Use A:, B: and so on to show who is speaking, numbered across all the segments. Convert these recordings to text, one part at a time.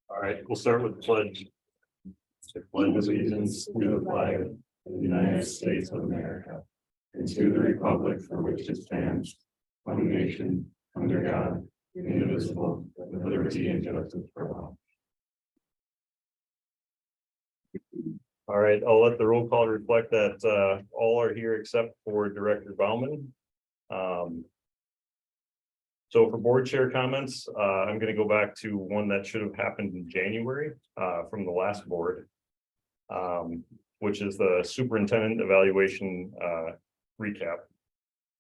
A: All right, we'll start with the pledge. I pledge allegiance to the flag of the United States of America and to the republic for which it stands, one nation, under God, indivisible, with liberty and justice for all. All right, I'll let the roll call reflect that all are here except for Director Bauman. So for board chair comments, I'm going to go back to one that should have happened in January from the last board, which is the superintendent evaluation recap.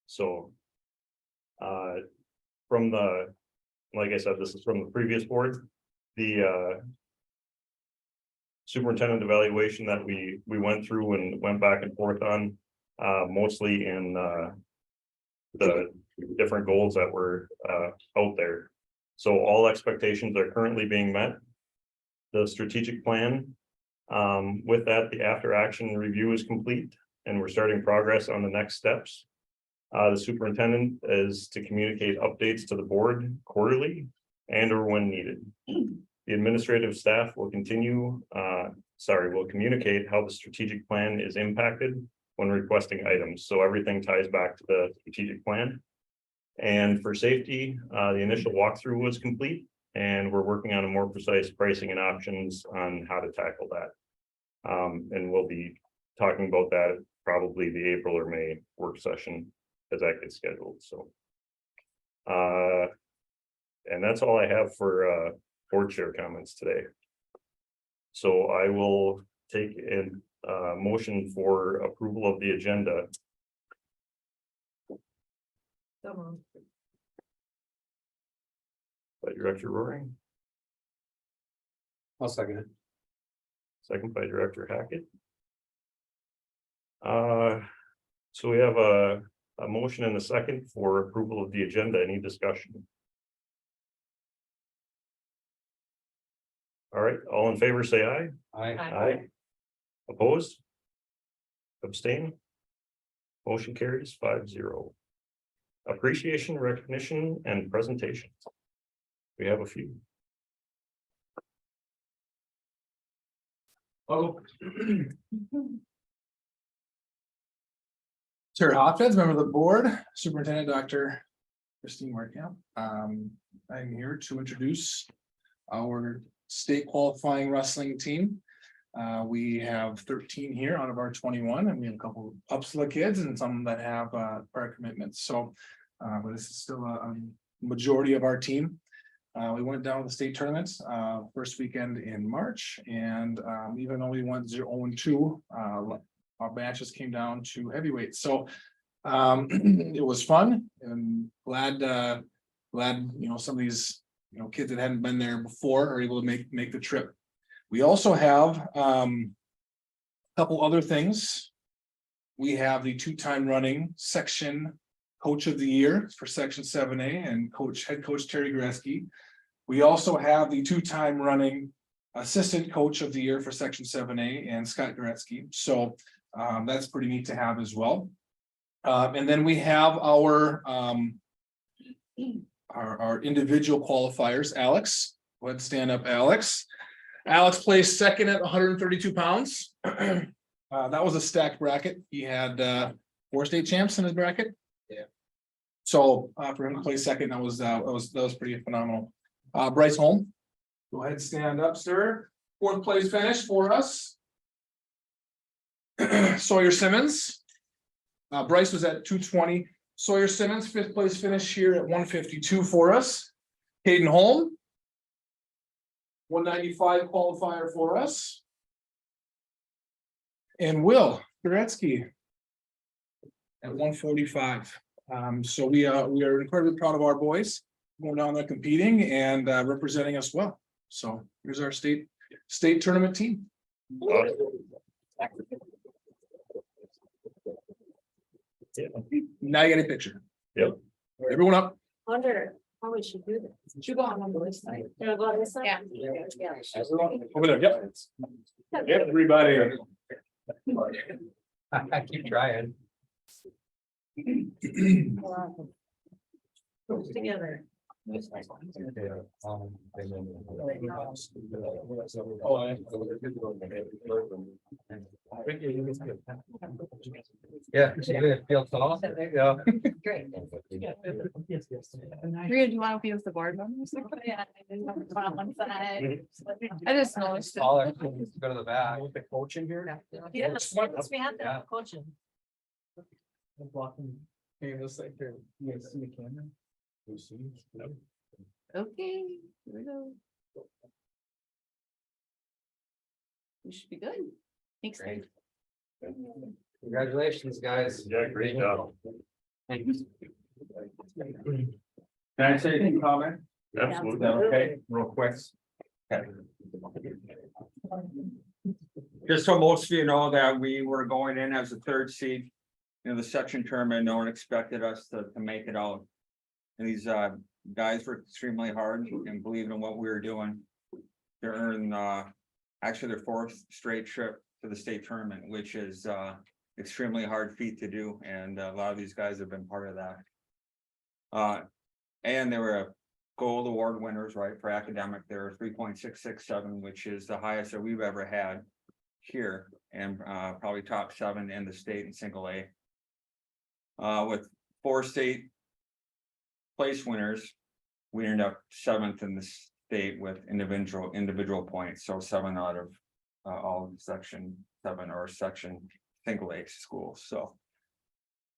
A: So from the, like I said, this is from the previous board, the superintendent evaluation that we went through and went back and forth on, mostly in the different goals that were out there. So all expectations are currently being met. The strategic plan, with that, the after action review is complete and we're starting progress on the next steps. The superintendent is to communicate updates to the board quarterly and or when needed. The administrative staff will will communicate how the strategic plan is impacted when requesting items. So everything ties back to the strategic plan. And for safety, the initial walkthrough was complete and we're working on a more precise pricing and options on how to tackle that. And we'll be talking about that at probably the April or May work session as that gets scheduled. So, and that's all I have for board chair comments today. So I will take a motion for approval of the agenda. By Director Roaring.
B: I'll second it.
A: Second by Director Hackett. So we have a motion and a second for approval of the agenda. Any discussion? All right, all in favor, say aye. Aye. Opposed? Abstain? Motion carries 5-0. Appreciation, recognition, and presentation. We have a few.
C: Oh. Terry Hopkins, member of the board, Superintendent Dr. Christine Werkamp. I'm here to introduce our state qualifying wrestling team. We have 13 here out of our 21, and we have a couple of Upsala kids and some that have prior commitments. So, but this is still a majority of our team. We went down to the state tournaments first weekend in March, and even though we went 0-2, our matches came down to heavyweight. So it was fun, and glad some of these kids that hadn't been there before are able to make the trip. We also have a couple other things. We have the 2-time running section coach of the year for section 7A and head coach Terry Gretzky. We also have the 2-time running assistant coach of the year for section 7A and Scott Gretzky. So that's pretty neat to have as well. And then we have our individual qualifiers. Alex, go ahead and stand up, Alex. Alex placed second at 132 pounds. That was a stacked bracket. He had 4 state champs in his bracket. Yeah. So for him to play second, that was pretty phenomenal. Bryce Holm, go ahead and stand up, sir. 4th place finish for us. Sawyer Simmons. Bryce was at 220. Sawyer Simmons, 5th place finish here at 152 for us. Hayden Holm, 195 qualifier for us. And Will Gretzky at 145. So we are incredibly proud of our boys going down there competing and representing us well. So here's our state tournament team. Yeah. Now you get a picture.
A: Yep.
C: Everyone up.
D: Wonder how we should do this. Should go on this side. Should I go on this side? Yeah.
C: Everyone over there. Yep. Everybody.
B: I keep trying.
D: Together.
B: Yeah, feel tall. Yeah.
D: Great.
E: Rhea, do you want to be with the board members?
D: Yeah, I didn't have to put on one side.
E: I just noticed.
B: Taller, go to the back.
C: The coach in here.
D: Yes, we have
B: Yeah.
D: that coaching.
C: Blocking. Hey, this like here, you guys see the camera? You see? No.
E: Okay, here we go. We should be good. Thanks.
B: Great. Congratulations, guys.
A: Yeah, great job.
B: Thanks.
F: Can I say any comment?
A: Absolutely.
F: Is that okay, real quick? Okay. Just so most of you know that we were going in as a third seed in the section tournament, no one expected us to make it out. And these guys worked extremely hard and believed in what we were doing. To earn actually their fourth straight trip to the state tournament, which is extremely hard feat to do, and a lot of these guys have been part of that. And they were gold award winners, right, for academic. They were 3.667, which is the highest that we've ever had here, and probably top 7 in the state in single A. With 4 state place winners, we ended up 7th in the state with individual points, so 7 out of all section 7 or section single A schools. So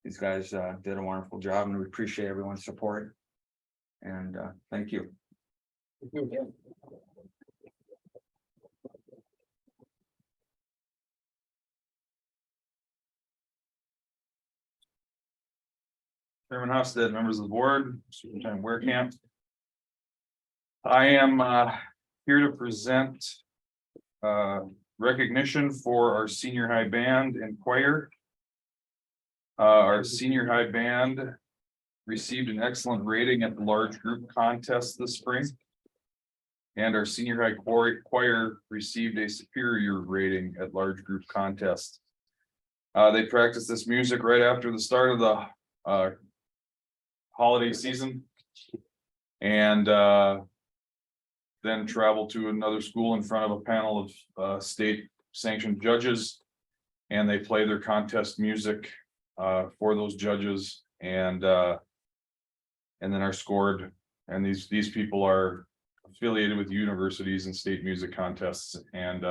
F: these guys did a wonderful job, and we appreciate everyone's support. And thank you.
G: Chairman Hofstad, members of the board, Superintendent Werekamp. I am here to present recognition for our senior high band and choir. Our senior high band received an excellent rating at the large group contest this spring. And our senior high choir received a superior rating at large group contest. They practiced this music right after the start of the holiday season. And then traveled to another school in front of a panel of state sanctioned judges. And they play their contest music for those judges, and then are scored. And these people are affiliated with universities and state music contests, and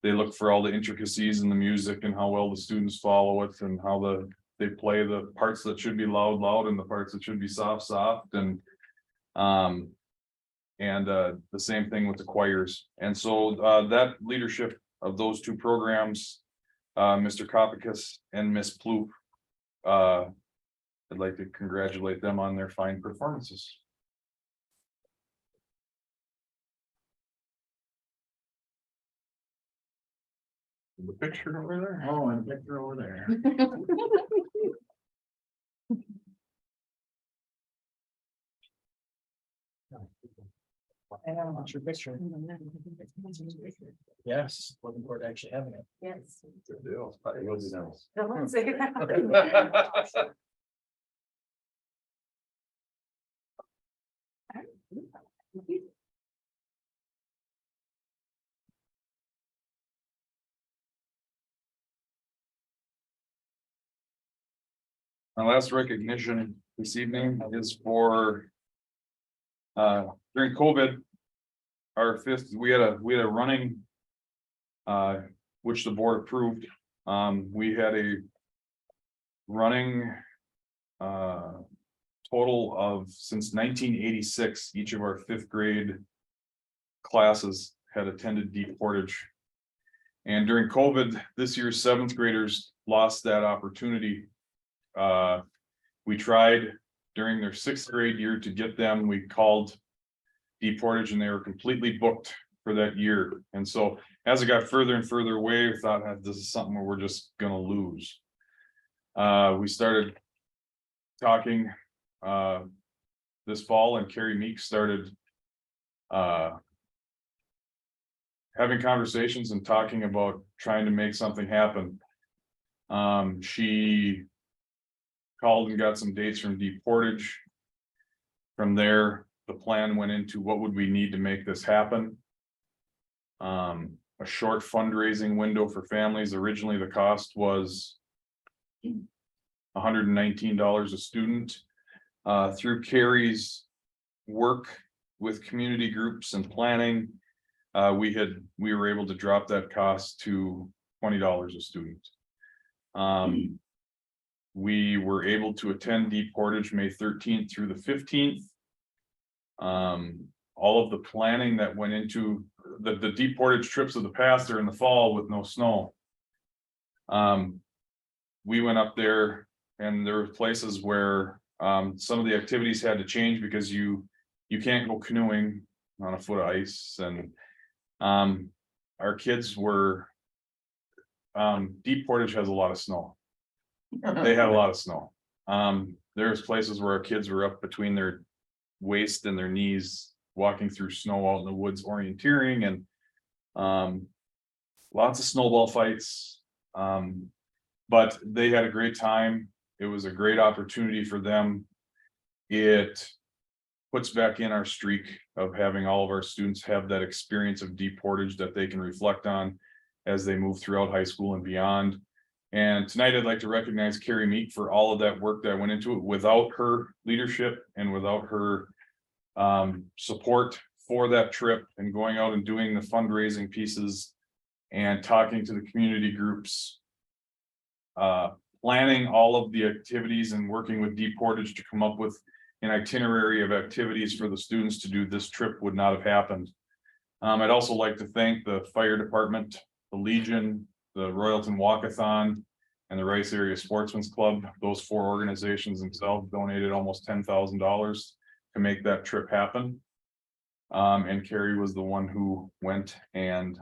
G: they look for all the intricacies in the music and how well the students follow it, and how they play the parts that should be loud and the parts that should be soft, and the same thing with the choirs. And so that leadership of those 2 programs, Mr. Kopicus and Miss Ploop, I'd like to congratulate them on their fine performances. The picture over there?
C: Oh, and Victor over there. I know, what's your picture? Yes, looking forward to actually having it.
D: Yes.
G: Good deal. You'll be nice.
D: Don't say that.
G: My last recognition this evening is for during COVID, we had a running which the board approved. We had a running total of, since 1986, each of our 5th grade classes had attended Deep Portage. And during COVID, this year's 7th graders lost that opportunity. We tried during their 6th grade year to get them. We called Deep Portage and they were completely booked for that year. And so as it got further and further away, we thought, this is something where we're just gonna lose. We started talking this fall, and Carrie Meek started having conversations and talking about trying to make something happen. She called and got some dates from Deep Portage From there, the plan went into what would we need to make this happen. A short fundraising window for families. Originally, the cost was $119 a student. Through Carrie's work with community groups and planning, we were able to drop that cost to $20 a student. We were able to attend Deep Portage May 13th through the 15th. All of the planning that went into the Deep Portage trips of the past are in the fall with no snow. We went up there and there were places where some of the activities had to change because you can't go canoeing on a foot of ice, and our kids were Deep Portage has a lot of snow. They had a lot of snow. There's places where our kids were up between their waist and their knees, walking through snow out in the woods, orienteering, and lots of snowball fights. But they had a great time. It was a great opportunity for them. It puts back in our streak of having all of our students have that experience of Deep Portage that they can reflect on as they move throughout high school and beyond. And tonight I'd like to recognize Carrie Meek for all of that work that went into it. Without her leadership and without her support for that trip and going out and doing the fundraising pieces and talking to the community groups, planning all of the activities and working with Deep Portage to come up with an itinerary of activities for the students to do, this trip would not have happened. I'd also like to thank the fire department, the Legion, the Royalton Walkathon, and the Rice Area Sportsman's Club. Those 4 organizations themselves donated almost $10,000 to make that trip happen. And Carrie was the one who went and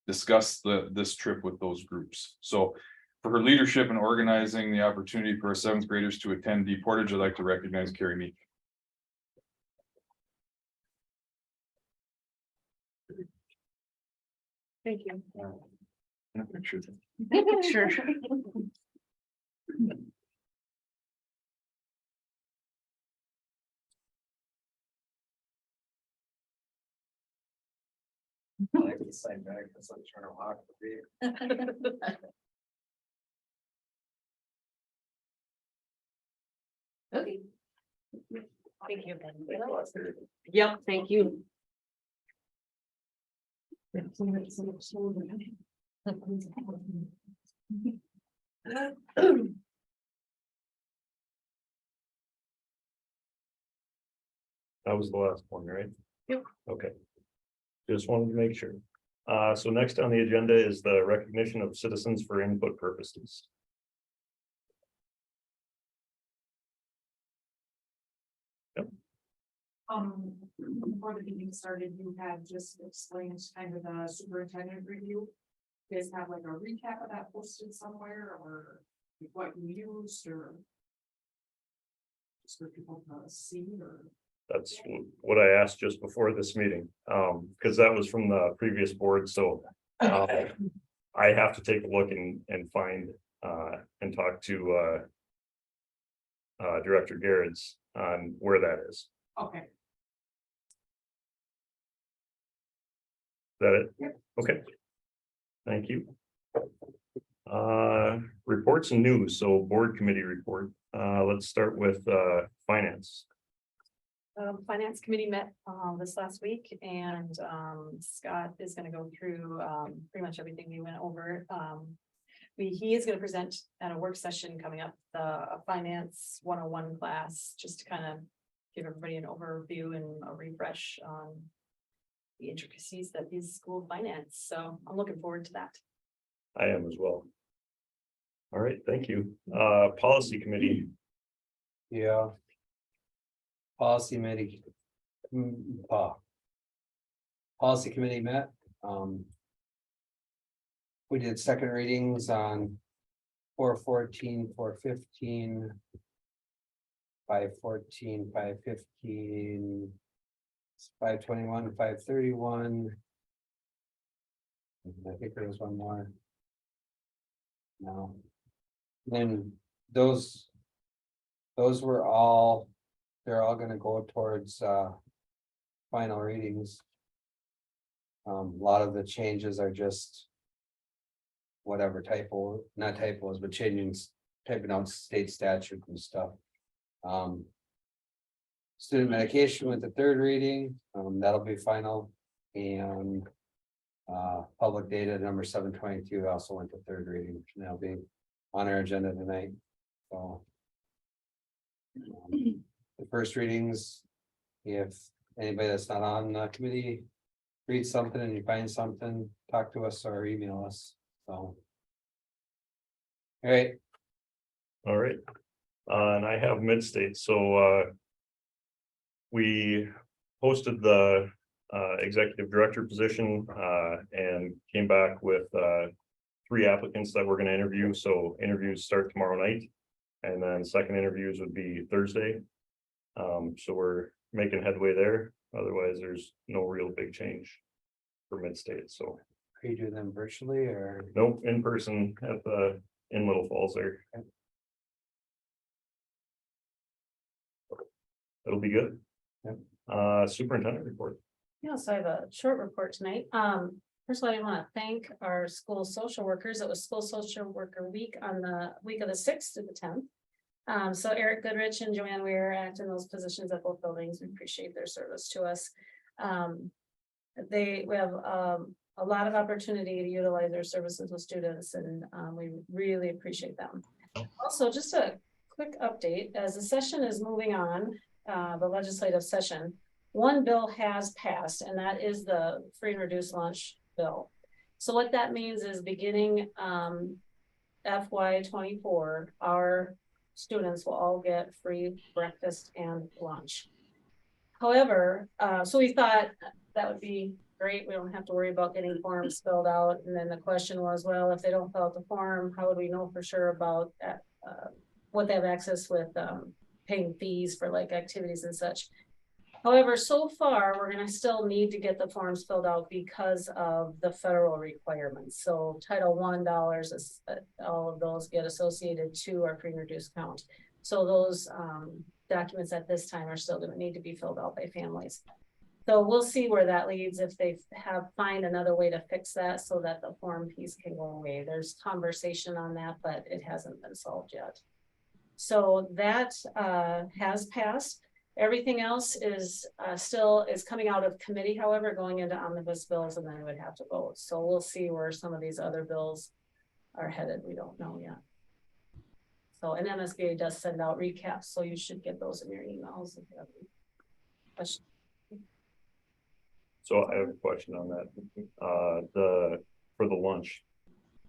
G: discussed this trip with those groups. So for her leadership in organizing the opportunity for our 7th graders to attend Deep Portage, I'd like to recognize Carrie Meek.
D: Thank you.
G: In a picture.
E: Sure.
B: I like the same bag, that's like trying to walk the beat.
D: Okay. Thank you. Yep, thank you.
A: That was the last one, right?
E: Yep.
A: Okay. Just wanted to make sure. So next on the agenda is the recognition of citizens for input purposes.
H: Before the meeting started, you had just explained kind of the superintendent review. You guys have like a recap of that posted somewhere, or what you used, or just for people to see, or?
A: That's what I asked just before this meeting, because that was from the previous board, so. I have to take a look and find, and talk to, Director Garrett's on where that is.
H: Okay.
A: Is that it?
H: Yep.
A: Okay. Thank you. Reports and news, so board committee report. Let's start with finance.
D: Finance committee met this last week, and Scott is gonna go through pretty much everything we went over. He is gonna present at a work session coming up, the finance 101 class, just to kind of give everybody an overview and a refresh on the intricacies that is school finance. So I'm looking forward to that.
A: I am as well. All right, thank you. Policy committee.
B: Yeah. Policy committee. Policy committee met, we did second readings on 414, 415. 514, 515. 521, 531. I think there was one more. No. Then those were all
I: they're all gonna go towards final readings. A lot of the changes are just whatever not typos, but typing out state statute and stuff. Student medication with the third reading, that'll be final, and public data number 722 also went to third reading, and that'll be on our agenda tonight. So the first readings, if anybody that's not on the committee reads something and you find something, talk to us or email us, so. All right,
A: All right, and I have mid-state, so we posted the executive director position and came back with 3 applicants that we're gonna interview, so interviews start tomorrow night. And then second interviews would be Thursday. So we're making headway there, otherwise there's no real big change for mid-state, so
I: are you doing them virtually or?
A: nope, in person in Little Falls there. It'll be good.
I: Yep.
A: Superintendent report.
D: Yeah, so I have a short report tonight. First of all, I want to thank our school social workers. It was School Social Worker Week on the week of the 6th to the 10th. So Eric Goodrich and Joanne Weir act in those positions at both buildings. We appreciate their service to us. We have a lot of opportunity to utilize their services with students, and we really appreciate them. Also, just a quick update, as the session is moving on, the legislative session, one bill has passed, and that is the free and reduced lunch bill. So what that means is beginning FY24, our students will all get free breakfast and lunch. However, so we thought that would be great. We don't have to worry about getting forms filled out. And then the question was, well, if they don't fill out the form, how would we know for sure about what they have access with paying fees for like activities and such? However, so far, we're going to still need to get the forms filled out because of the federal requirements. So Title I dollars, all of those get associated to our free and reduced count. So those documents at this time are still going to need to be filled out by families. So we'll see where that leads, if they find another way to fix that so that the form piece can go away. There's conversation on that, but it hasn't been solved yet. So that has passed. Everything else is still coming out of committee, however, going into omnibus bills, and then we would have to vote. So we'll see where some of these other bills are headed. We don't know yet. So, and MSBA does send out recaps, so you should get those in your emails if you have any questions.
A: So I have a question on that. For the lunch,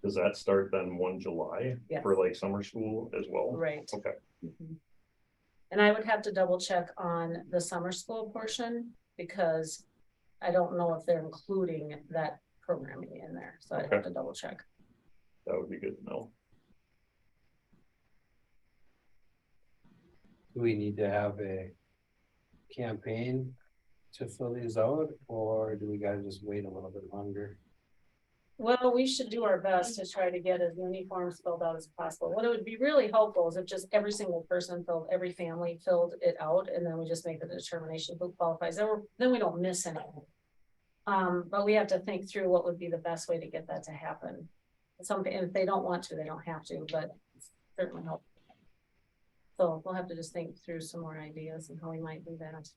A: does that start then 1 July
D: Yes.
A: for like summer school as well?
D: Right.
A: Okay.
D: Mhm. And I would have to double check on the summer school portion because I don't know if they're including that programming in there. So I'd have to double check.
A: That would be good to know.
I: Do we need to have a campaign to fill these out, or do we gotta just wait a little bit longer?
D: Well, we should do our best to try to get as many forms filled out as possible. What it would be really helpful is if just every single person every family filled it out, and then we just make the determination who qualifies. Then we don't miss anything. But we have to think through what would be the best way to get that to happen. If they don't want to, they don't have to, but it's certainly help. So we'll have to just think through some more ideas and how we might do that.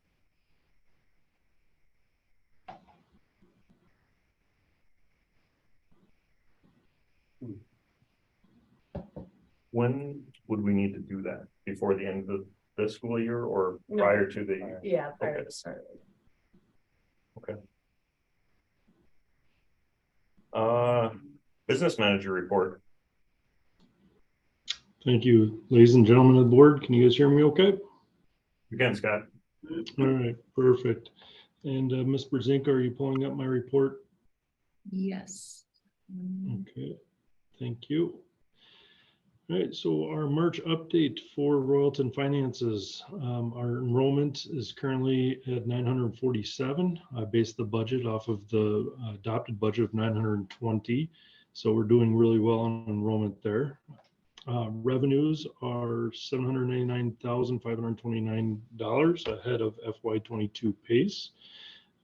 A: When would we need to do that? Before the end of the school year or
D: No.
A: prior to the?
D: Yeah, prior
A: Okay.
D: to start.
A: Business manager report.
J: Thank you, ladies and gentlemen of the board. Can you guys hear me okay?
A: Again, Scott.
J: All right, perfect. And Ms. Brzezinka, are you pulling up my report?
E: Yes.
J: Okay, thank you. All right, so our March update for Royalton Finances. Our enrollment is currently at 947. I based the budget off of the adopted budget of 920. So we're doing really well on enrollment there. Revenues are $799,529 ahead of FY22 pace.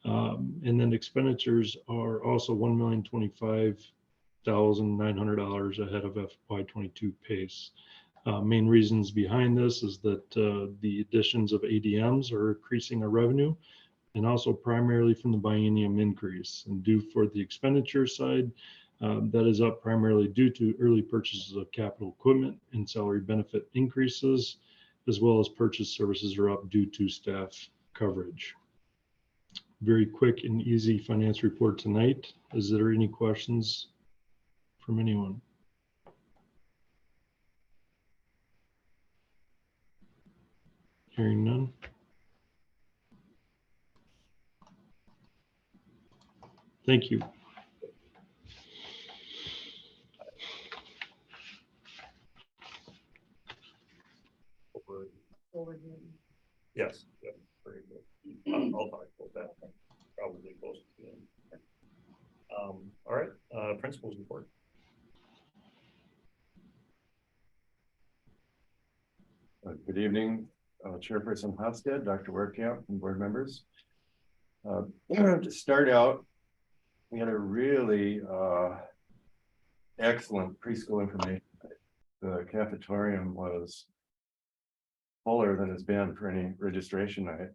J: And then expenditures are also $1,025,900 ahead of FY22 pace. Main reasons behind this is that the additions of ADMs are increasing our revenue, and also primarily from the biennium increase. And due for the expenditure side, that is up primarily due to early purchases of capital equipment and salary benefit increases, as well as purchase services are up due to staff coverage. Very quick and easy finance report tonight. Is there any questions from anyone? Hearing none. Thank you.
A: Yes. Yeah, very good. I'll talk about that. Probably close to the end. All right, principals report.
K: Good evening, Chairperson Hofstad, Dr. Werkamp, and board members. To start out, we had a really excellent preschool information. The cafetorium was fuller than it's been for any registration night,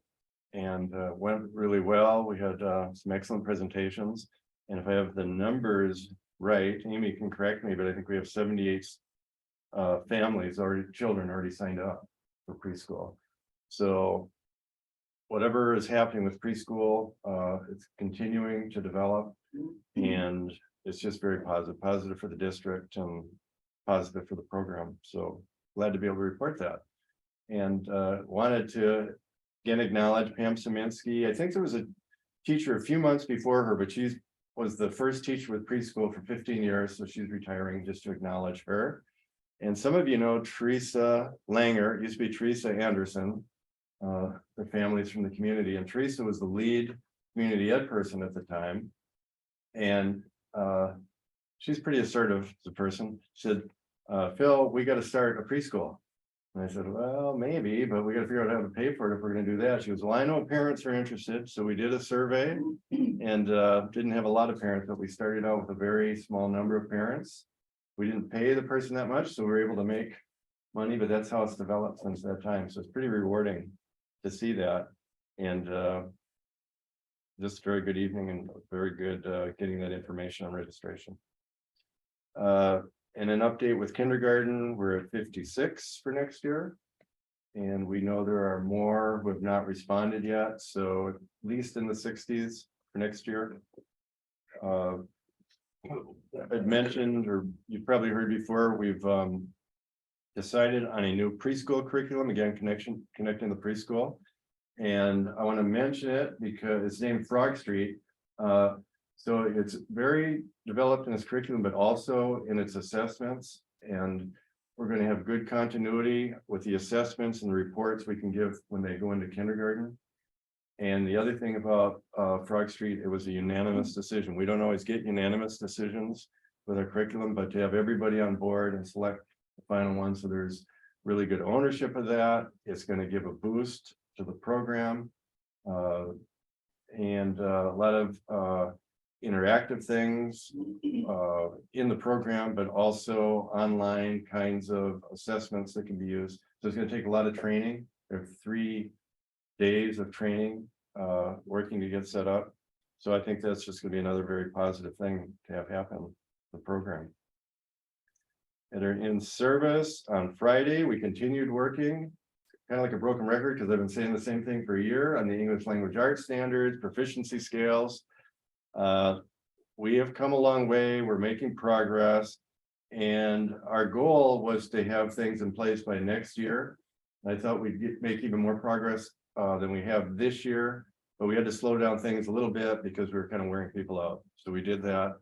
K: and went really well. We had some excellent presentations, and if I have the numbers right, Amy can correct me, but I think we have 78 families already, children already signed up for preschool. So whatever is happening with preschool, it's continuing to develop, and it's just very positive for the district and positive for the program. So glad to be able to report that. And wanted to again acknowledge Pam Szymanski. I think there was a teacher a few months before her, but she was the first teacher with preschool for 15 years. So she's retiring, just to acknowledge her. And some of you know Teresa Langer, it used to be Teresa Anderson. The families from the community, and Teresa was the lead community ed person at the time. And she's pretty assertive as a person. She said, Phil, we got to start a preschool. And I said, well, maybe, but we got to figure out how to pay for it if we're going to do that. She goes, well, I know parents are interested. So we did a survey and didn't have a lot of parents, but we started out with a very small number of parents. We didn't pay the person that much, so we were able to make money, but that's how it's developed since that time. So it's pretty rewarding to see that. And just a very good evening and very good getting that information on registration. And an update with kindergarten, we're at 56 for next year. And we know there are more who have not responded yet. So at least in the 60s for next year. I'd mentioned, or you've probably heard before, we've decided on a new preschool curriculum, again, connecting the preschool. And I want to mention it because it's named Frog Street. So it's very developed in its curriculum, but also in its assessments. And we're going to have good continuity with the assessments and the reports we can give when they go into kindergarten. And the other thing about Frog Street, it was a unanimous decision. We don't always get unanimous decisions with our curriculum, but to have everybody on board and select the final one, so there's really good ownership of that. It's going to give a boost to the program, and a lot of interactive things in the program, but also online kinds of assessments that can be used. So it's going to take a lot of training. There are 3 days of training working to get set up. So I think that's just going to be another very positive thing to have happen in the program. And are in service on Friday. We continued working, kind of like a broken record, because I've been saying the same thing for a year on the English language arts standards, proficiency scales. We have come a long way. We're making progress. And our goal was to have things in place by next year. I thought we'd make even more progress than we have this year, but we had to slow down things a little bit because we were kind of wearing people out. So we did that.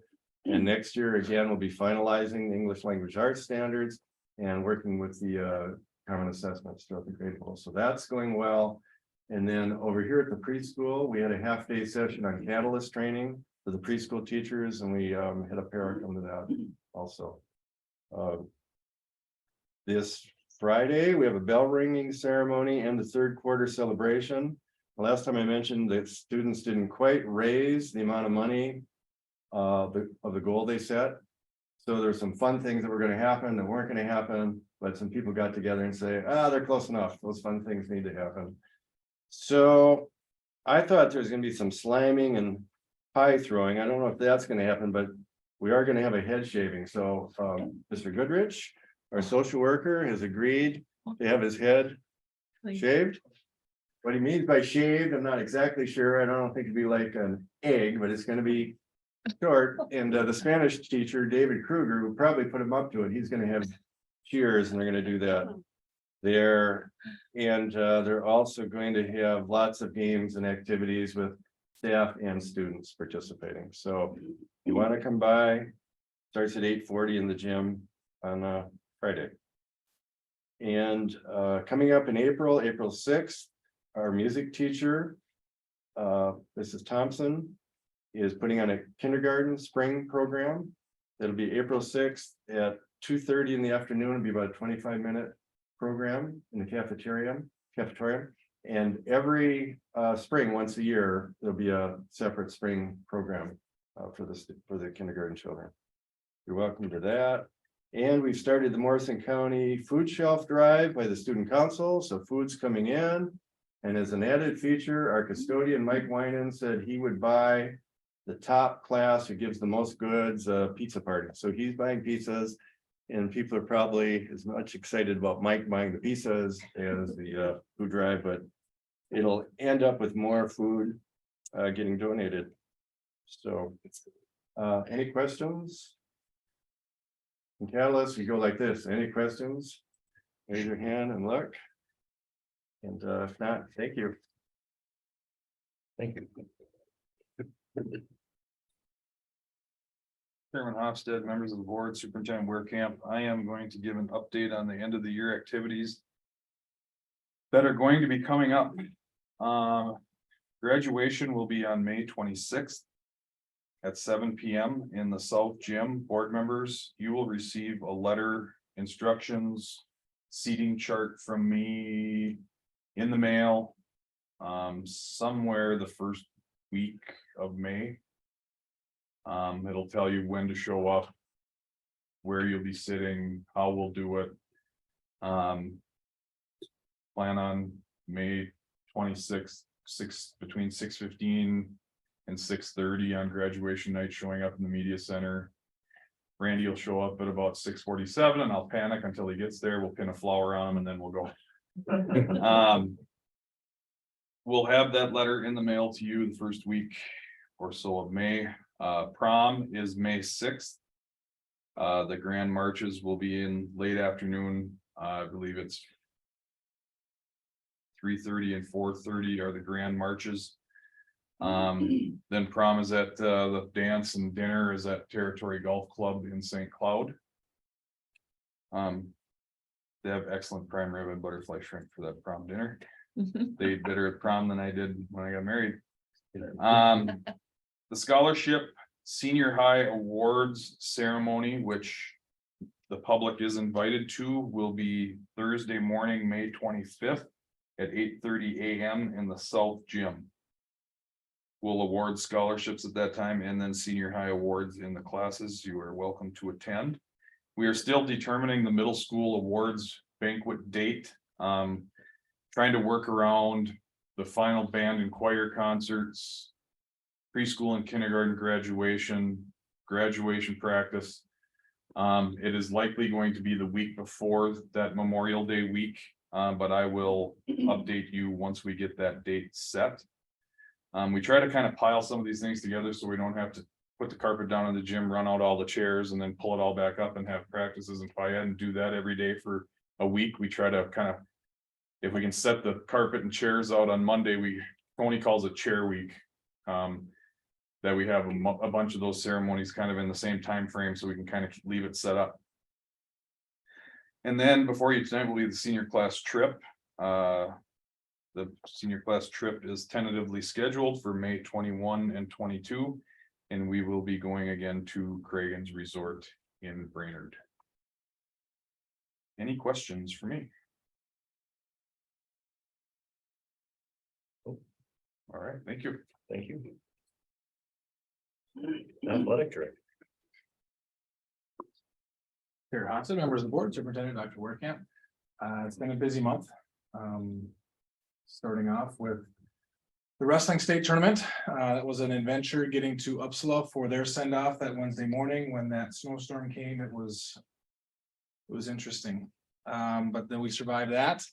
K: And next year, again, we'll be finalizing the English language arts standards and working with the common assessments throughout the grade level. So that's going well. And then over here at the preschool, we had a half-day session on Catalyst training for the preschool teachers, and we had a para come to that also. this Friday. We have a bell ringing ceremony and the third quarter celebration. The last time I mentioned that students didn't quite raise the amount of money of the goal they set. So there's some fun things that were going to happen that weren't going to happen, but some people got together and say, they're close enough. Those fun things need to happen. So I thought there's going to be some slamming and pie throwing. I don't know if that's going to happen, but we are going to have a head shaving. So Mr. Goodrich, our social worker, has agreed to have his head shaved. What he means by shaved, I'm not exactly sure. I don't think it'd be like an egg, but it's going to be short. And the Spanish teacher, David Kruger, who probably put him up to it. He's going to have cheers, and they're going to do that there. And they're also going to have lots of games and activities with staff and students participating. So if you want to come by, starts at 8:40 in the gym on Friday. And coming up in April 6th, our music teacher, Mrs. Thompson, is putting on a kindergarten spring program. It'll be April 6th at 2:30 in the afternoon. It'll be about a 25-minute program in the cafeteria. And every spring, once a year, there'll be a separate spring program for the kindergarten children. You're welcome to that. And we've started the Morrison County Food Shelf Drive by the Student Council. So food's coming in. And as an added feature, our custodian, Mike Winan, said he would buy the top class who gives the most goods a pizza party. So he's buying pizzas, and people are probably as much excited about Mike buying the pizzas as the food drive, but it'll end up with more food getting donated. So any questions? In Catalyst, we go like this. Any questions? Raise your hand and look. And if not, thank you.
A: Thank you.
G: Chairman Hofstad, members of the board, Superintendent Weerkamp, I am going to give an update on the end of the year activities that are going to be coming up. Graduation will be on May 26th at 7 p.m. in the South Gym. Board members, you will receive a letter, instructions, seating chart from me in the mail somewhere the first week of May. It'll tell you when to show up, where you'll be sitting, how we'll do it. Plan on May 26th, between 6:15 and 6:30 on graduation night, showing up in the media center. Randy will show up at about 6:47 and I'll panic until he gets there. We'll pin a flower on him and then we'll go. We'll have that letter in the mail to you the first week or so of May. Prom is May 6th. The grand marches will be in late afternoon. I believe it's 3:30 and 4:30 are the grand marches. Then prom is at the dance, and dinner is at Territory Golf Club in St. Cloud. They have excellent prime rib and butterfly shrimp for that prom dinner. They ate better at prom than I did when I got married. The scholarship senior high awards ceremony, which the public is invited to, will be Thursday morning, May 25th at 8:30 a.m. in the South Gym. We'll award scholarships at that time and then senior high awards in the classes. You are welcome to attend. We are still determining the middle school awards banquet date. Trying to work around the final band and choir concerts, preschool and kindergarten graduation practice. It is likely going to be the week before that Memorial Day week, but I will update you once we get that date set. We try to kind of pile some of these things together so we don't have to put the carpet down in the gym, run out all the chairs, and then pull it all back up and have practices and quiet and do that every day for a week. We try to kind of, if we can set the carpet and chairs out on Monday, Tony calls it chair week. That we have a bunch of those ceremonies kind of in the same time frame, so we can kind of leave it set up. And then before you tonight will be the senior class trip. The senior class trip is tentatively scheduled for May 21 and 22, and we will be going again to Cragun's Resort in Brainerd. Any questions for me? All right, thank you.
A: Thank you. Athletic director.
C: Here, Hodgson, members of the board, Superintendent Dr. Werkamp. It's been a busy month. Starting off with the wrestling state tournament. That was an adventure getting to Uppsala for their send off that Wednesday morning when that snowstorm came. It was interesting. But then we survived that.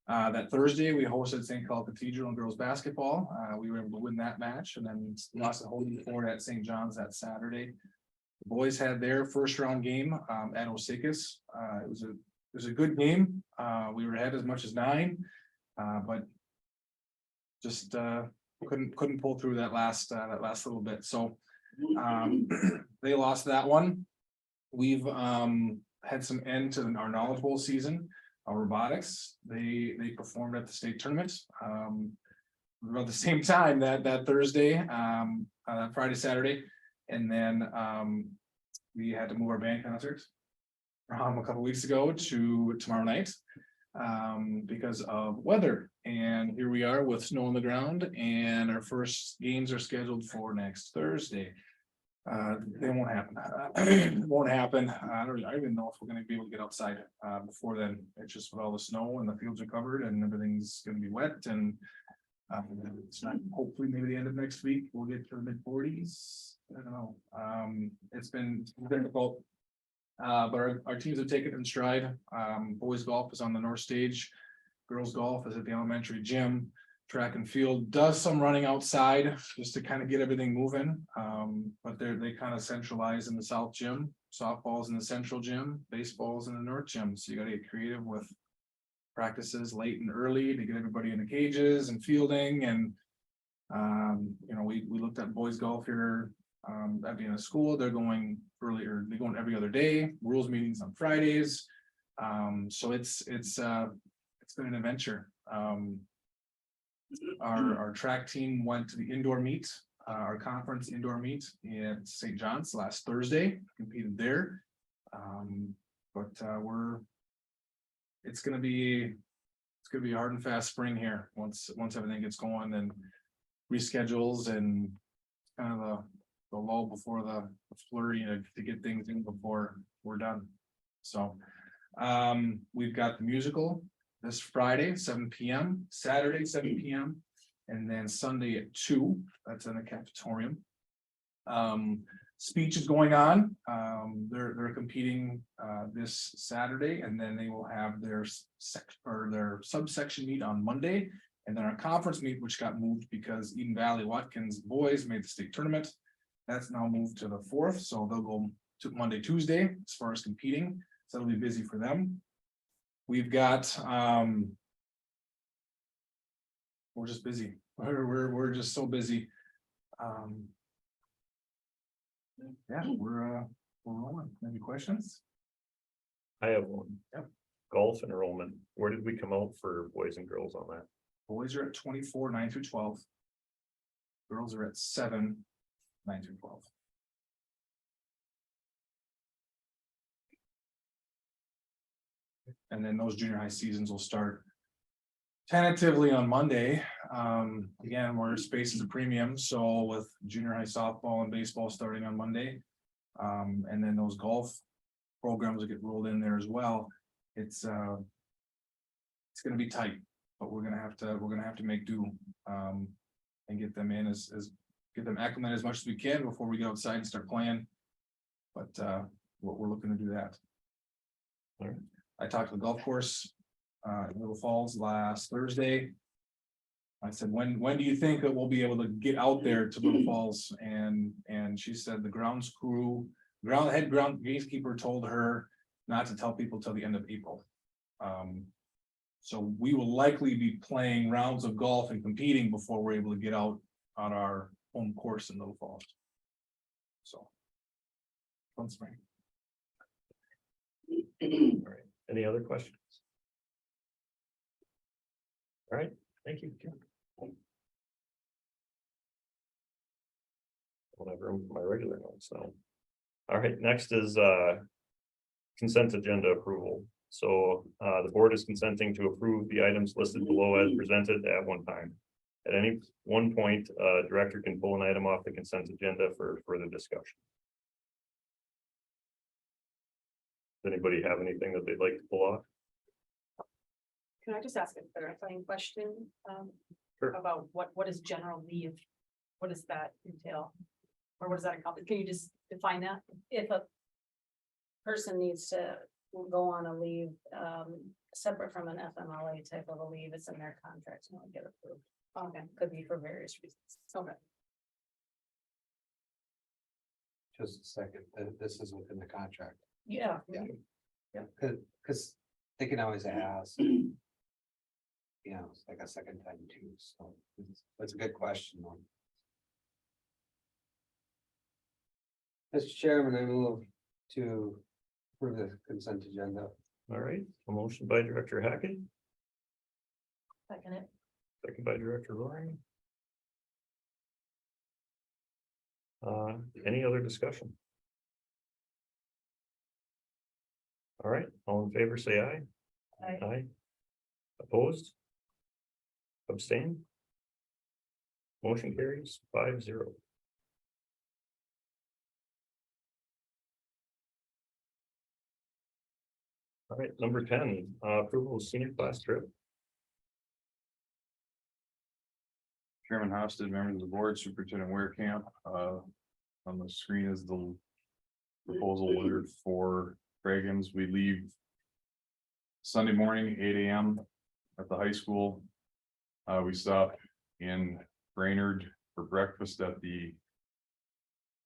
C: That Thursday, we hosted St. Paul Cathedral and girls basketball. We were able to win that match and then lost a whole before at St. John's that Saturday. The boys had their first round game at Osakis. It was a good game. We were ahead as much as 9, but just couldn't pull through that last little bit. So they lost that one. We've had some end to our Knowledge Bowl season. Our robotics, they performed at the state tournament about the same time that Thursday, Friday, Saturday, and then we had to move our band concert a couple weeks ago to tomorrow night because of weather. And here we are with snow on the ground, and our first games are scheduled for next Thursday. They won't happen. It won't happen. I don't even know if we're gonna be able to get outside before then. It's just with all the snow and the fields are covered and everything's gonna be wet and it's not, hopefully maybe the end of next week, we'll get to the mid-40s. I don't know. It's been difficult. But our teams have taken it in stride. Boys golf is on the north stage. Girls golf is at the elementary gym. Track and field does some running outside just to kind of get everything moving. But they kind of centralize in the south gym. Softball's in the central gym, baseball's in the north gym. So you gotta get creative with practices late and early to get everybody in the cages and fielding. And we looked at boys golf here at being a school. They're going earlier, they're going every other day, rules meetings on Fridays. So it's been an adventure. Our track team went to the indoor meet, our conference indoor meet in St. John's last Thursday, competed there. It's gonna be a hard and fast spring here once everything gets going and reschedules and kind of the lull before the flurry to get things in before we're done. So we've got the musical this Friday, 7 p.m., Saturday, 7 p.m., and then Sunday at 2. That's in the cafetorium. Speech is going on. They're competing this Saturday, and then they will have their subsection meet on Monday, and then our conference meet, which got moved because Eden Valley Watkins boys made the state tournament. That's now moved to the 4th, so they'll go to Monday, Tuesday as far as competing. So it'll be busy for them. We've got we're just busy. We're just so busy. Yeah, we're rolling. Any questions?
A: I have one.
C: Yep.
A: Golf enrollment. Where did we come out for boys and girls on that?
C: Boys are at 24, 9 through 12. Girls are at 7, 9 through 12. And then those junior high seasons will start tentatively on Monday. Again, where space is a premium, so with junior high softball and baseball starting on Monday. And then those golf programs will get rolled in there as well. It's gonna be tight, but we're gonna have to make do and get them in get them acclimated as much as we can before we get outside and start playing. But we're looking to do that.
A: All right.
C: I talked to the golf course in Little Falls last Thursday. I said, when do you think that we'll be able to get out there to Little Falls? And she said the head ground gatekeeper told her not to tell people till the end of April. So we will likely be playing rounds of golf and competing before we're able to get out on our home course in Little Falls. So. Fun spring.
A: All right. Any other questions? All right, thank you. Whatever, my regular notes now. All right, next is consent agenda approval. So the board is consenting to approve the items listed below as presented at one time. At any one point, director can pull an item off the consent agenda for further discussion. Does anybody have anything that they'd like to pull off?
D: Can I just ask a clarifying question?
A: Sure.
D: About what is general leave? What does that entail? Or what does that accomplish? Can you just define that? If a person needs to go on a leave, separate from an FMLA type of a leave, it's in their contract, and it'll get approved. Okay, could be for various reasons. Okay.
I: Just a second, this is within the contract.
D: Yeah.
I: Yeah. Cause they can always ask. You know, it's like a second time too, so that's a good question. Though. Mr. Chairman, I move to approve the consent agenda.
A: All right, a motion by Director Hackett,
D: Second it.
A: second by Director Roaring. Any other discussion? All right, all in favor, say aye.
D: Aye.
A: Aye. Opposed? Abstain? Motion carries 5-0. All right, number 10, approval of senior class trip.
G: Chairman Hofstad, members of the board, Superintendent Werekamp, on the screen is the proposal letter for Reagan's. We leave Sunday morning, 8 AM at the high school. We stop in Brainerd for breakfast at the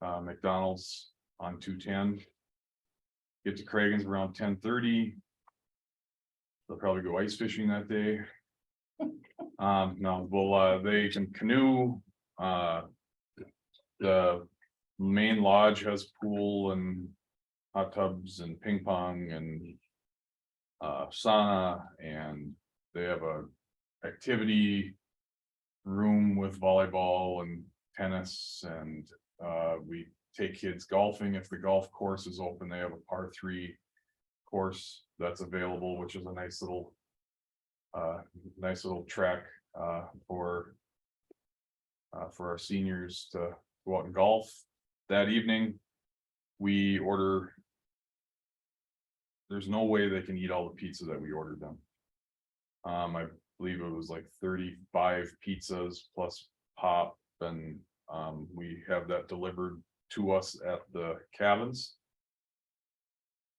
G: McDonald's on 210. Get to Cragen's around 10:30. They'll probably go ice fishing that day. No, well, they can canoe. The main lodge has pool and hot tubs and ping pong and sauna, and they have a activity room with volleyball and tennis, and we take kids golfing. If the golf course is open, they have a par 3 course that's available, which is a nice little track for our seniors to go out and golf. That evening, we order. There's no way they can eat all the pizza that we ordered them. I believe it was like 35 pizzas plus pop, and we have that delivered to us at the cabins.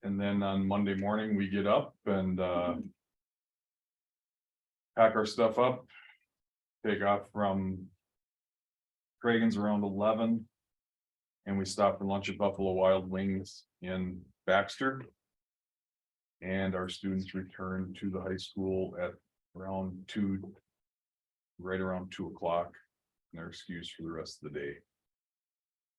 G: And then on Monday morning, we get up and pack our stuff up, take off from Cragen's around 11, and we stop for lunch at Buffalo Wild Wings in Baxter. And our students return to the high school at around 2, right around 2 o'clock, and they're excused for the rest of the day.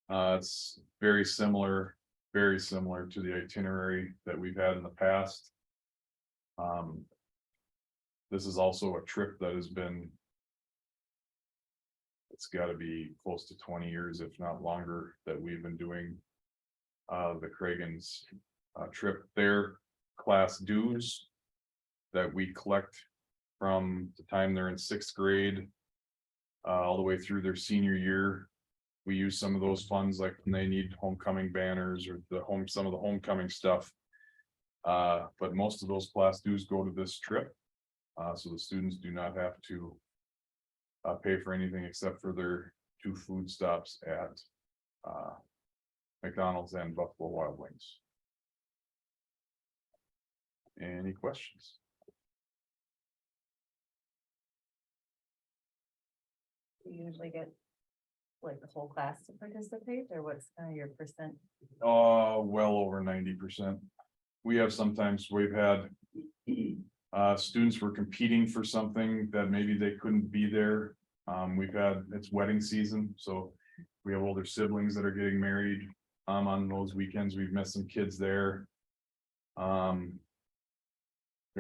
G: It's very similar to the itinerary that we've had in the past. This is also a trip that has been, it's got to be close to 20 years, if not longer, that we've been doing the Cragen's trip. Their class dues that we collect from the time they're in 6th grade all the way through their senior year. We use some of those funds, like when they need homecoming banners or some of the homecoming stuff. But most of those class dues go to this trip. So the students do not have to pay for anything except for their 2 food stops at McDonald's and Buffalo Wild Wings. Any questions?
E: You usually get like the whole class to participate, or what's kind of your percent?
G: Well over 90%. We've had students were competing for something that maybe they couldn't be there. It's wedding season, so we have older siblings that are getting married on those weekends. We've met some kids there. We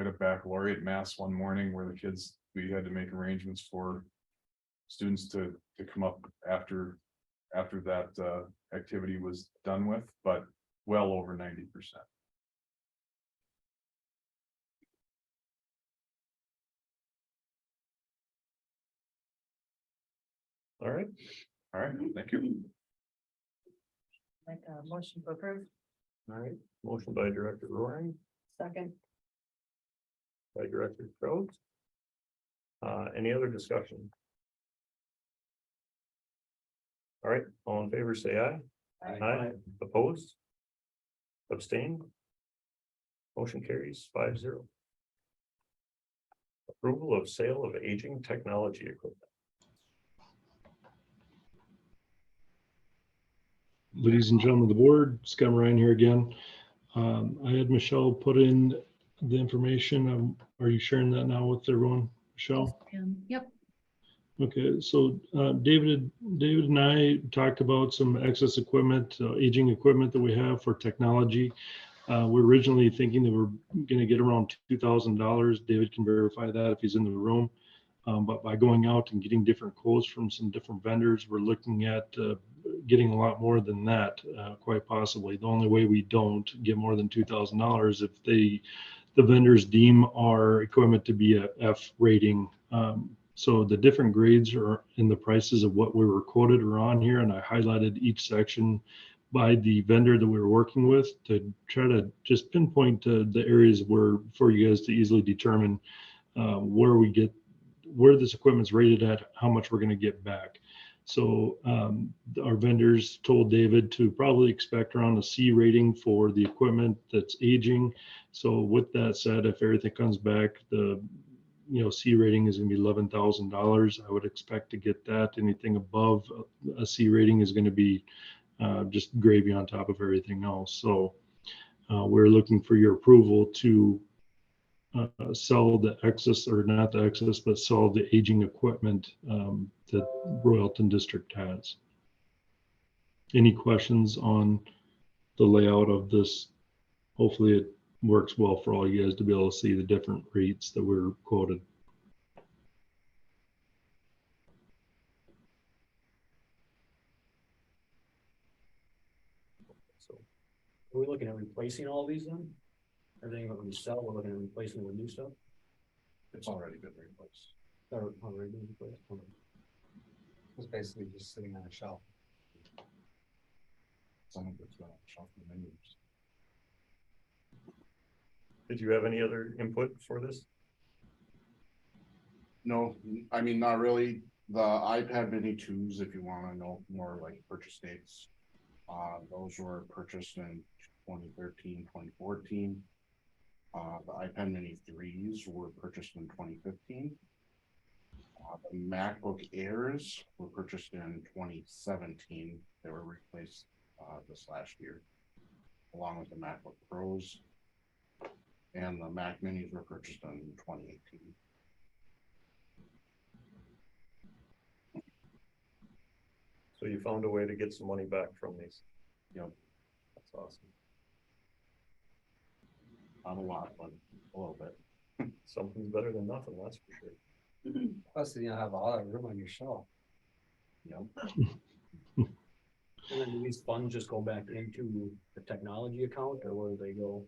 G: had a baccalaureate mass one morning where we had to make arrangements for students to come up after that activity was done with, but well over 90%.
A: All right,
G: All right, thank you.
E: Like a motion to approve.
A: all right. Motion by Director Roaring,
D: Second.
A: by Director Crowe. Any other discussion? All right, all in favor, say aye. Aye. Opposed? Abstained? Motion carries 5-0. Approval of sale of aging technology equipment.
J: Ladies and gentlemen of the board, Scott Ryan here again. I had Michelle put in the information. Are you sharing that now with everyone, Michelle?
H: Yep.
J: Okay, so David and I talked about some excess equipment, aging equipment that we have for technology. We're originally thinking that we're going to get around $2,000. David can verify that if he's in the room. But by going out and getting different quotes from some different vendors, we're looking at getting a lot more than that, quite possibly. The only way we don't get more than $2,000 if the vendors deem our equipment to be a F rating. So the different grades are in the prices of what we were quoted are on here, and I highlighted each section by the vendor that we were working with to try to just pinpoint the areas where for you guys to easily determine where this equipment's rated at, how much we're going to get back. So our vendors told David to probably expect around a C rating for the equipment that's aging. So with that said, if everything comes back, the C rating is going to be $11,000. I would expect to get that. Anything above a C rating is going to be just gravy on top of everything else. So we're looking for your approval to sell the excess, or not the excess, but sell the aging equipment that Royalton District has. Any questions on the layout of this? Hopefully it works well for all you guys to be able to see the different rates that were quoted.
B: So are we looking at replacing all these then? Everything that we sell, we're looking at replacing with new stuff?
C: It's already been replaced.
B: Or already been replaced? Okay.
I: It's basically just sitting on a shelf.
C: Some of it's been on the shelf for many years.
A: Did you have any other input for this?
L: No, I mean, not really. The iPad mini 2s, if you want to know more like purchase dates. Those were purchased in 2013, 2014. The iPad mini 3s were purchased in 2015. The MacBook Airs were purchased in 2017. They were replaced this last year, along with the MacBook Pros. And the Mac Minis were purchased in 2018.
A: So you found a way to get some money back from these.
L: Yep.
A: That's awesome.
L: Not a lot, but a little bit.
A: Something's better than nothing, that's for sure.
I: Plus, you don't have all that room on your shelf.
L: Yep.
B: And then do these funds just go back into the technology account, or where do they go?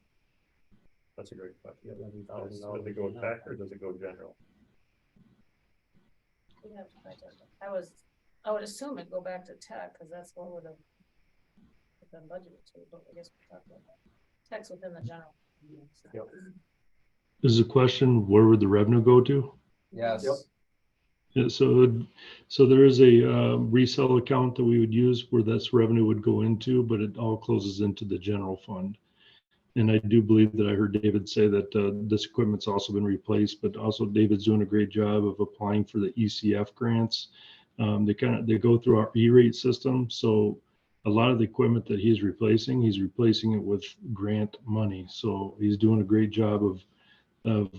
A: That's a great question.
B: $11,000.
A: Does it go tech or does it go general?
D: We'd have to find out. I would assume it'd go back to tech, because that's what would have been budgeted to, but I guess we're talking about tech's within the general.
B: Yep.
J: Is the question, where would the revenue go to?
I: Yes.
B: Yep.
J: Yeah, so there is a resale account that we would use where this revenue would go into, but it all closes into the general fund. And I do believe that I heard David say that this equipment's also been replaced, but also David's doing a great job of applying for the ECF grants. They go through our E-rate system. So a lot of the equipment that he's replacing it with grant money. So he's doing a great job of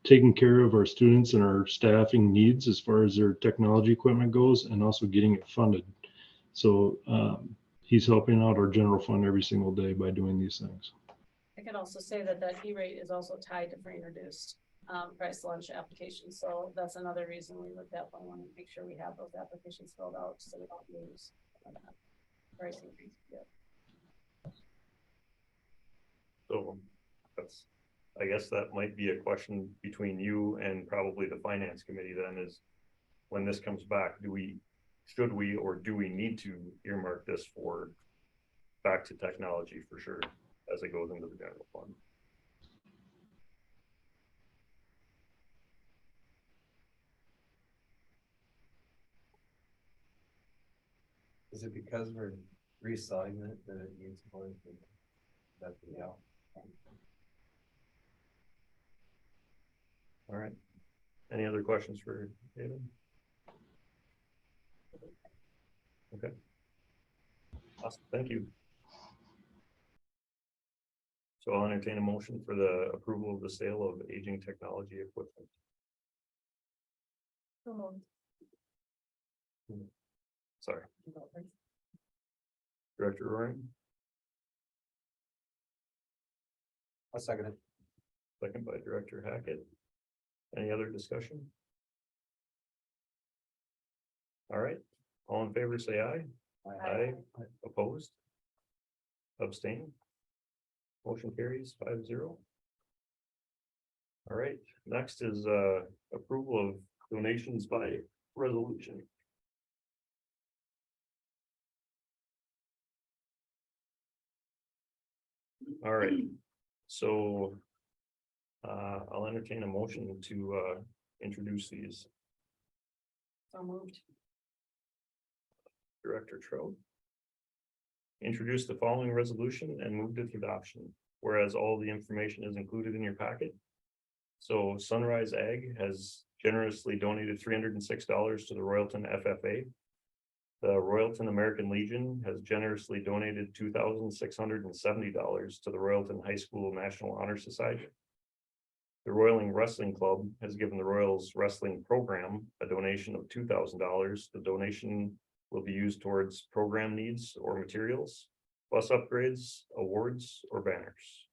J: taking care of our students and our staffing needs as far as their technology equipment goes, and also getting it funded. So he's helping out our general fund every single day by doing these things.
D: I can also say that E-rate is also tied to free and reduced price lunch applications. So that's another reason we would definitely want to make sure we have those applications filled out, so we don't lose price increase. Yeah.
A: So that's, I guess that might be a question between you and probably the finance committee then, is when this comes back, do we should we or do we need to earmark this for back to technology for sure as it goes into the general fund?
I: Is it because we're reselling it that it needs more? That, yeah.
A: All right. Any other questions for David? Okay. Awesome, thank you. So I'll entertain a motion for the approval of the sale of aging technology equipment.
E: So moved.
A: Sorry, Director Roaring,
I: I'll second it.
A: second by Director Hackett. Any other discussion? All right, all in favor, say aye. Aye. Opposed? Abstain? Motion carries 5-0. All right, next is approval of donations by resolution. All right, so I'll entertain a motion to introduce these.
D: So moved.
A: Director Trout. Introduce the following resolution and moved its adoption, whereas all the information is included in your packet. So Sunrise Ag has generously donated $306 to the Royalton FFA. The Royalton American Legion has generously donated $2,670 to the Royalton High School National Honor Society. The Royling Wrestling Club has given the Royals Wrestling Program a donation of $2,000. The donation will be used towards program needs or materials, bus upgrades, awards, or banners.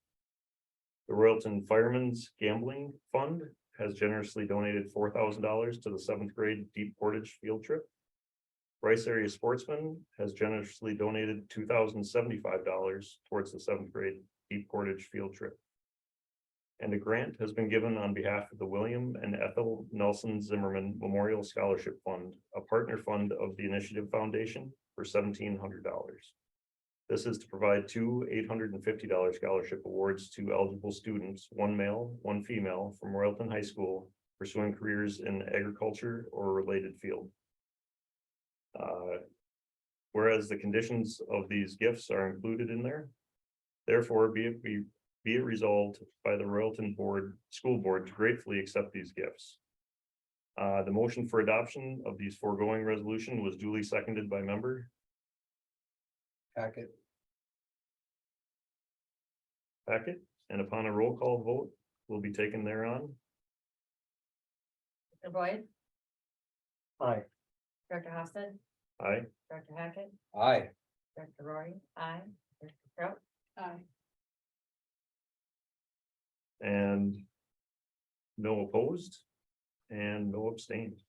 A: The Royalton Firemen's Gambling Fund has generously donated $4,000 to the 7th grade Deep Portage field trip. Rice Area Sportsman has generously donated $2,075 towards the 7th grade Deep Portage field trip. And a grant has been given on behalf of the William and Ethel Nelson Zimmerman Memorial Scholarship Fund, a partner fund of the Initiative Foundation, for $1,700. This is to provide two $850 scholarship awards to eligible students, one male, one female, from Royalton High School, pursuing careers in agriculture or related field. Whereas the conditions of these gifts are included in there, therefore be it resolved by the Royalton School Board to gratefully accept these gifts. The motion for adoption of these foregoing resolution was duly seconded by member
I: Hackett.
A: Hackett, and upon a roll call vote will be taken thereon.
E: Mr. Boyd,
B: Aye.
E: Director Hofstad,
A: Aye.
E: Director Hackett,
I: Aye.
E: Director Roaring, aye. Director Trout,
D: Aye.
A: And no opposed and no abstained.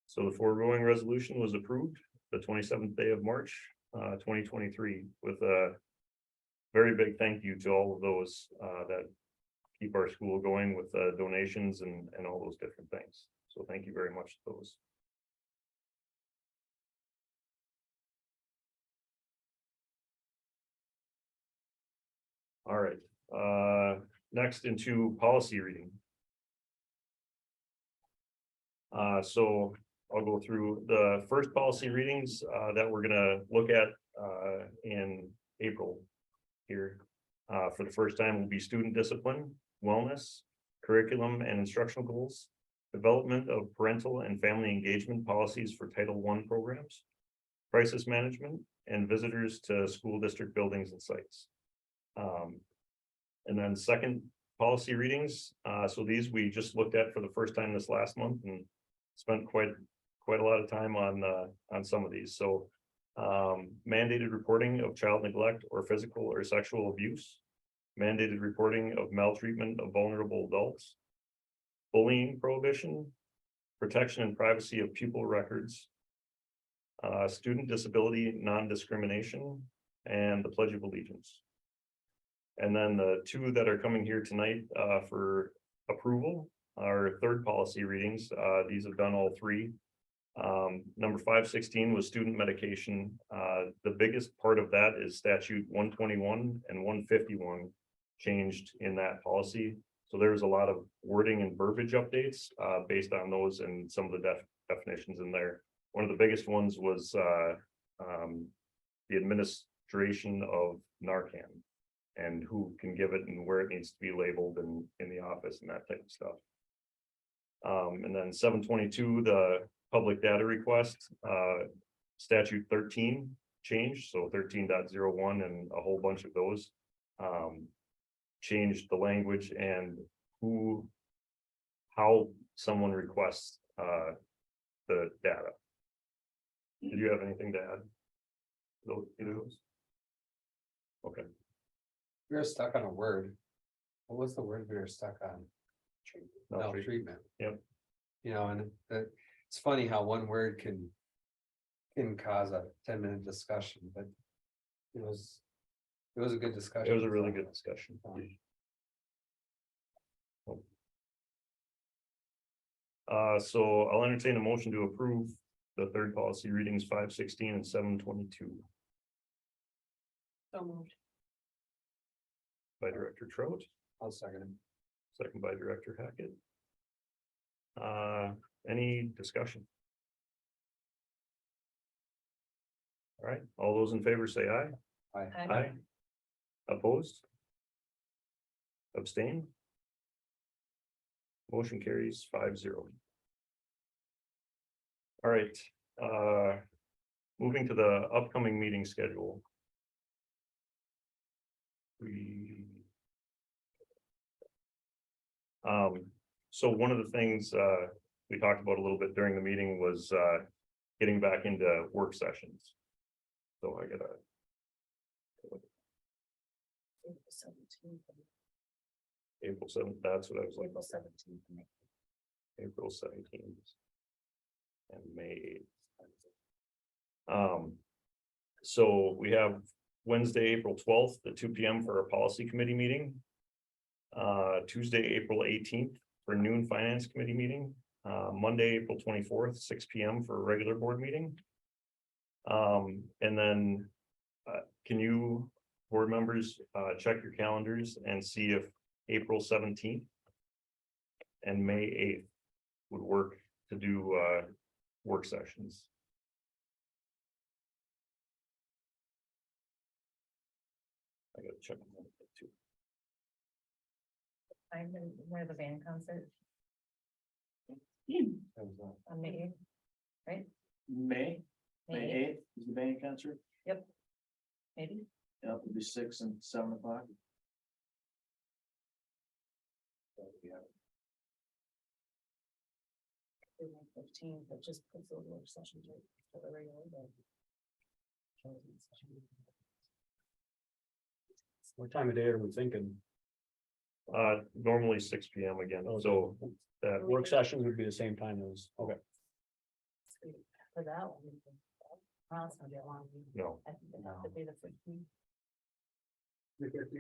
A: So the foregoing resolution was approved the 27th day of March, 2023, with a very big thank you to all of those that keep our school going with donations and all those different things. So thank you very much to those. All right, next into policy reading. So I'll go through the first policy readings that we're gonna look at in April here. For the first time will be student discipline, wellness, curriculum and instructional goals, development of parental and family engagement policies for Title I programs, crisis management, and visitors to school district buildings and sites. And then second policy readings. So these we just looked at for the first time this last month and spent quite a lot of time on some of these. So mandated reporting of child neglect or physical or sexual abuse, mandated reporting of maltreatment of vulnerable adults, bullying prohibition, protection and privacy of pupil records, student disability non-discrimination, and the Pledge of Allegiance. And then the two that are coming here tonight for approval are third policy readings. These have done all three. Number 516 was student medication. The biggest part of that is statute 121 and 151 changed in that policy. So there's a lot of wording and verbiage updates based on those and some of the definitions in there. One of the biggest ones was the administration of Narcan and who can give it and where it needs to be labeled and in the office and that type of stuff. And then 722, the public data request, statute 13 changed, so 13.01 and a whole bunch of those. Changed the language and how someone requests the data. Did you have anything to add? Either of those? Okay,
I: We were stuck on a word. What was the word we were stuck on? Maltreatment.
A: Yep.
I: You know, and it's funny how one word can cause a 10-minute discussion, but it was a good discussion.
A: it was a really good discussion. So I'll entertain a motion to approve the third policy readings 516 and 722
D: So moved.
A: by Director Trout,
I: I'll second it.
A: second by Director Hackett. Any discussion? All right, all those in favor say aye. Aye. Opposed? Abstain? Motion carries 5-0. All right, moving to the upcoming meeting schedule. So one of the things we talked about a little bit during the meeting was getting back into work sessions. So I gotta. April 7th, that's what I was like. April 17th. And May 8th. So we have Wednesday, April 12th at 2 p.m. for a policy committee meeting. Tuesday, April 18th for noon finance committee meeting. Monday, April 24th, 6 p.m. for a regular board meeting. And then can you, board members, check your calendars and see if April 17th and May 8th would work to do work sessions. I gotta check on that too.
E: I'm where the band concert on May 8th, right?
B: May
E: May 8th,
B: eighth is the band concert.
E: maybe?
B: Yeah, it'll be 6 and 7 o'clock.
E: 15, but just puts those work sessions right for the regular.
B: What time of day are we thinking?
A: Normally 6 p.m. again, so that
B: Work sessions would be the same time as, okay.
E: For that one. It's gonna be a long week.
A: no.
E: I think it has to be the 15th.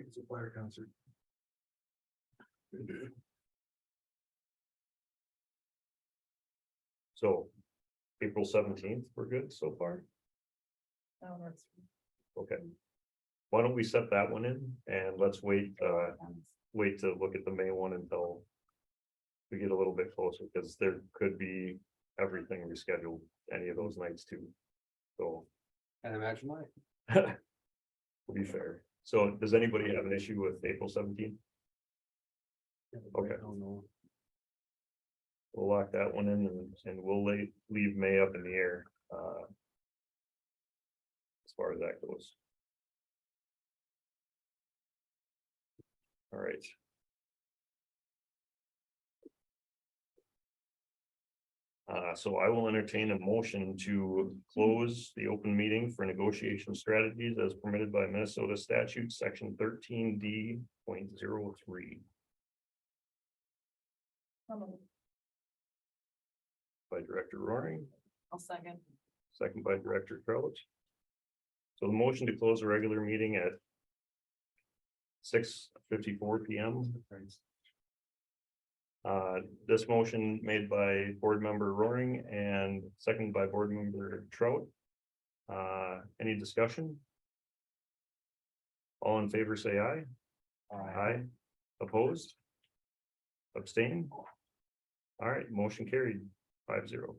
C: It's a choir concert.
A: So April 17th, we're good so far.
E: That works.
A: Okay. Why don't we set that one in and let's wait to look at the May one until we get a little bit closer, because there could be everything rescheduled any of those nights too. So
I: And imagine why.
A: to be fair. So does anybody have an issue with April 17th? Okay.
B: I don't know.
A: We'll lock that one in and we'll leave May up in the air. As far as that goes. All right. So I will entertain a motion to close the open meeting for negotiation strategies as permitted by Minnesota statute, section 13D.03. By Director Roaring,
D: I'll second.
A: second by Director Crouch. So the motion to close a regular meeting at 6:54 p.m. This motion made by board member Roaring and seconded by board member Trout. Any discussion? All in favor, say aye. Aye. Opposed? Abstain? All right, motion carried 5-0.